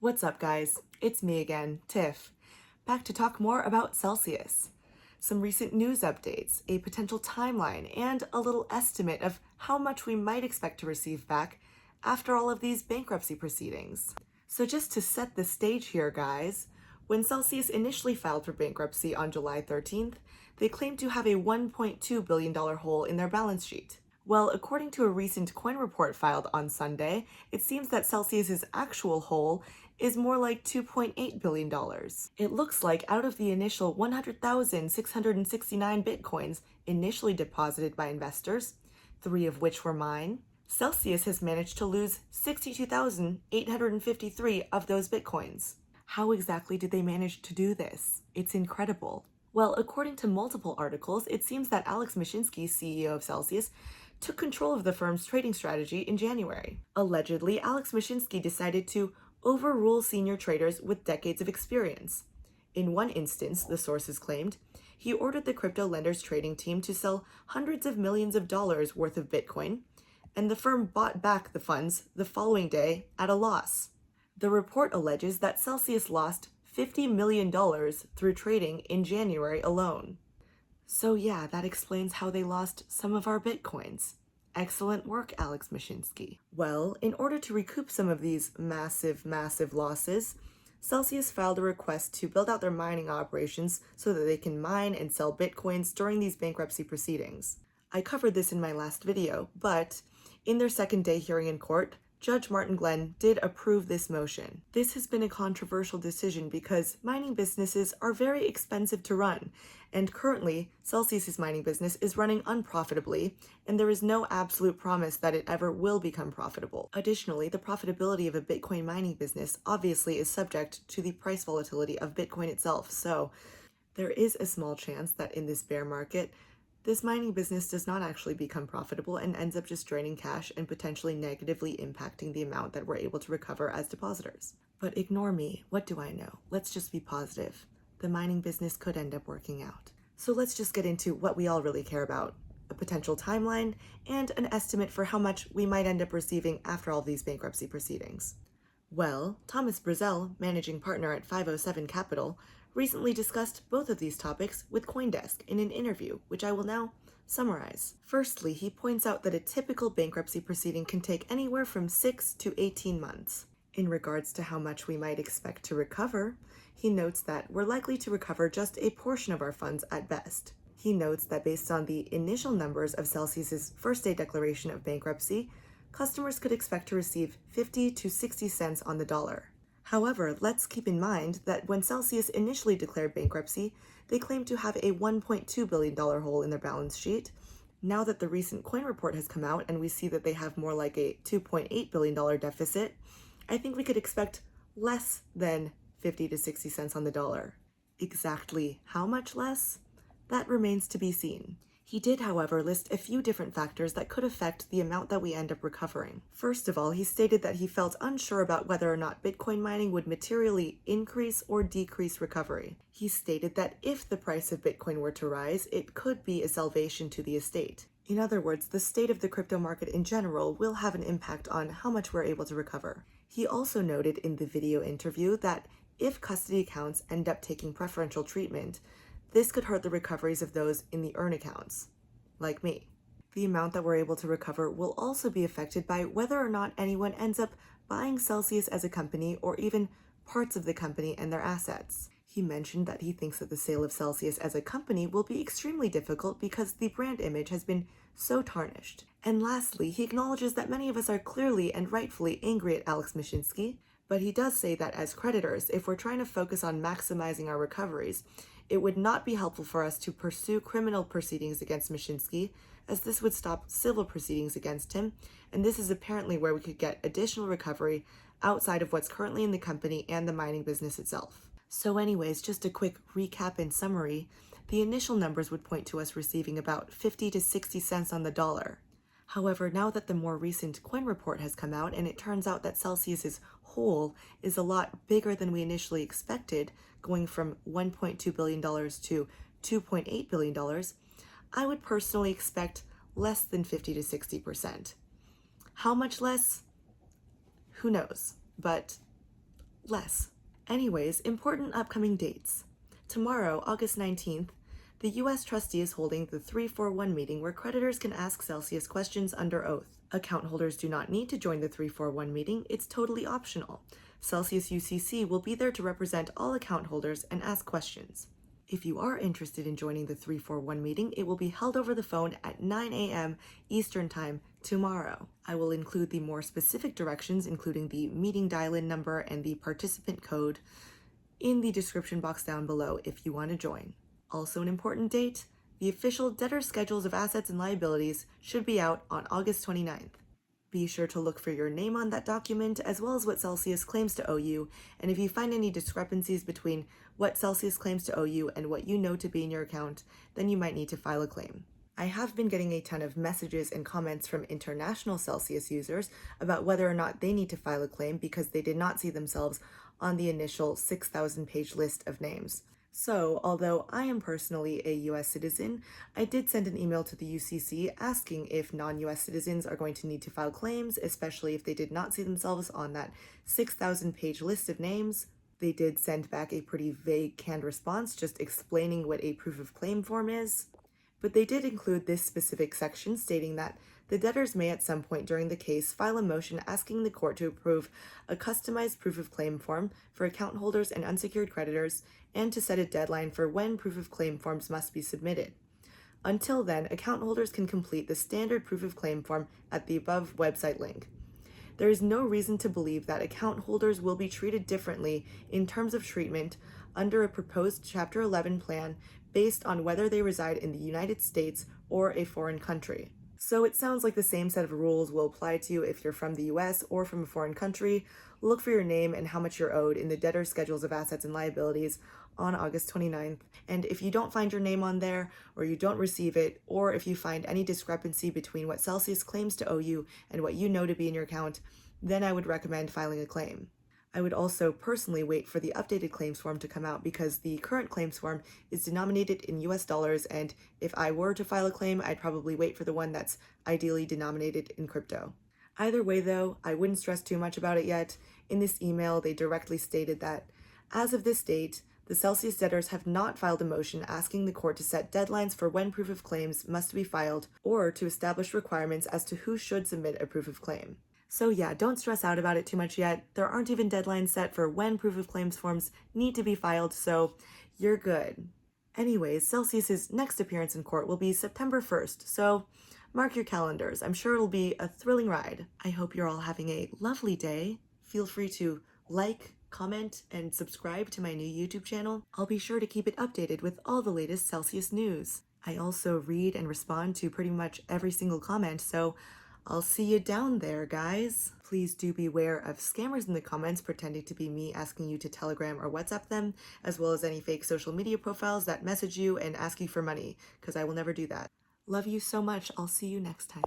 What's up, guys? It's me again, Tiff, back to talk more about Celsius. Some recent news updates, a potential timeline, and a little estimate of how much we might expect to receive back after all of these bankruptcy proceedings. So just to set the stage here, guys, when Celsius initially filed for bankruptcy on July 13th, they claimed to have a $1.2 billion hole in their balance sheet. Well, according to a recent coin report filed on Sunday, it seems that Celsius's actual hole is more like $2.8 billion. It looks like out of the initial 100,669 bitcoins initially deposited by investors, 3 of which were mine, Celsius has managed to lose 62,853 of those bitcoins. How exactly did they manage to do this? It's incredible. Well, according to multiple articles, it seems that Alex Mashinsky, CEO of Celsius, took control of the firm's trading strategy in January. Allegedly, Alex Mashinsky decided to overrule senior traders with decades of experience. In one instance, the sources claimed, he ordered the crypto lender's trading team to sell hundreds of millions of dollars worth of Bitcoin, and the firm bought back the funds the following day at a loss. The report alleges that Celsius lost $50 million through trading in January alone. So yeah, that explains how they lost some of our Bitcoins. Excellent work, Alex Mashinsky. Well, in order to recoup some of these massive losses, Celsius filed a request to build out their mining operations so that they can mine and sell Bitcoins during these bankruptcy proceedings. I covered this in my last video, but in their second day hearing in court, Judge Martin Glenn did approve this motion. This has been a controversial decision because mining businesses are very expensive to run, and currently Celsius's mining business is running unprofitably, and there is no absolute promise that it ever will become profitable. Additionally, the profitability of a Bitcoin mining business obviously is subject to the price volatility of Bitcoin itself, so there is a small chance that in this bear market, this mining business does not actually become profitable and ends up just draining cash and potentially negatively impacting the amount that we're able to recover as depositors. But ignore me, what do I know? Let's just be positive. The mining business could end up working out. So let's just get into what we all really care about, a potential timeline and an estimate for how much we might end up receiving after all these bankruptcy proceedings. Well, Thomas Brazel, managing partner at 507 Capital, recently discussed both of these topics with CoinDesk in an interview, which I will now summarize. Firstly, he points out that a typical bankruptcy proceeding can take anywhere from 6 to 18 months. In regards to how much we might expect to recover, he notes that we're likely to recover just a portion of our funds at best. He notes that based on the initial numbers of Celsius's first day declaration of bankruptcy, customers could expect to receive 50 to 60 cents on the dollar. However, let's keep in mind that when Celsius initially declared bankruptcy, they claimed to have a $1.2 billion hole in their balance sheet. Now that the recent coin report has come out and we see that they have more like a $2.8 billion deficit, I think we could expect less than 50 to 60 cents on the dollar. Exactly how much less? That remains to be seen. He did, however, list a few different factors that could affect the amount that we end up recovering. First of all, he stated that he felt unsure about whether or not Bitcoin mining would materially increase or decrease recovery. He stated that if the price of Bitcoin were to rise, it could be a salvation to the estate. In other words, the state of the crypto market in general will have an impact on how much we're able to recover. He also noted in the video interview that if custody accounts end up taking preferential treatment, this could hurt the recoveries of those in the earn accounts, like me. The amount that we're able to recover will also be affected by whether or not anyone ends up buying Celsius as a company or even parts of the company and their assets. He mentioned that he thinks that the sale of Celsius as a company will be extremely difficult because the brand image has been so tarnished. And lastly, he acknowledges that many of us are clearly and rightfully angry at Alex Mashinsky, but he does say that as creditors, if we're trying to focus on maximizing our recoveries, it would not be helpful for us to pursue criminal proceedings against Mashinsky, as this would stop civil proceedings against him, and this is apparently where we could get additional recovery outside of what's currently in the company and the mining business itself. So anyways, just a quick recap and summary, the initial numbers would point to us receiving about 50 to 60 cents on the dollar. However, now that the more recent coin report has come out and it turns out that Celsius's hole is a lot bigger than we initially expected, going from $1.2 billion to $2.8 billion, I would personally expect less than 50 to 60%. How much less? Who knows? But less. Anyways, important upcoming dates. Tomorrow, August 19th, the U.S. trustee is holding the 341 meeting where creditors can ask Celsius questions under oath. Account holders do not need to join the 341 meeting, it's totally optional. Celsius UCC will be there to represent all account holders and ask questions. If you are interested in joining the 341 meeting, it will be held over the phone at 9 a.m. Eastern Time tomorrow. I will include the more specific directions, including the meeting dial-in number and the participant code, in the description box down below if you want to join. Also an important date, the official debtor schedules of assets and liabilities should be out on August 29th. Be sure to look for your name on that document as well as what Celsius claims to owe you, and if you find any discrepancies between what Celsius claims to owe you and what you know to be in your account, then you might need to file a claim. I have been getting a ton of messages and comments from international Celsius users about whether or not they need to file a claim because they did not see themselves on the initial 6,000-page list of names. So, although I am personally a US citizen, I did send an email to the UCC asking if non-US citizens are going to need to file claims, especially if they did not see themselves on that 6,000-page list of names. They did send back a pretty vague canned response just explaining what a proof of claim form is. But they did include this specific section stating that the debtors may at some point during the case file a motion asking the court to approve a customized proof of claim form for account holders and unsecured creditors and to set a deadline for when proof of claim forms must be submitted. Until then, account holders can complete the standard proof of claim form at the above website link. There is no reason to believe that account holders will be treated differently in terms of treatment under a proposed Chapter 11 plan based on whether they reside in the United States or a foreign country. So it sounds like the same set of rules will apply to you if you're from the US or from a foreign country. Look for your name and how much you're owed in the debtor schedules of assets and liabilities on August 29th. And if you don't find your name on there, or you don't receive it, or if you find any discrepancy between what Celsius claims to owe you and what you know to be in your account, then I would recommend filing a claim. I would also personally wait for the updated claims form to come out because the current claims form is denominated in US dollars, and if I were to file a claim, I'd probably wait for the one that's ideally denominated in crypto. Either way though, I wouldn't stress too much about it yet. In this email, they directly stated that, as of this date, the Celsius debtors have not filed a motion asking the court to set deadlines for when proof of claims must be filed or to establish requirements as to who should submit a proof of claim. So yeah, don't stress out about it too much yet. There aren't even deadlines set for when proof of claims forms need to be filed, so you're good. Anyways, Celsius's next appearance in court will be September 1st, so mark your calendars. I'm sure it'll be a thrilling ride. I hope you're all having a lovely day. Feel free to like, comment, and subscribe to my new YouTube channel. I'll be sure to keep it updated with all the latest Celsius news. I also read and respond to pretty much every single comment, so I'll see you down there, guys. Please do beware of scammers in the comments pretending to be me asking you to Telegram or WhatsApp them, as well as any fake social media profiles that message you and ask you for money, because I will never do that. Love you so much. I'll see you next time.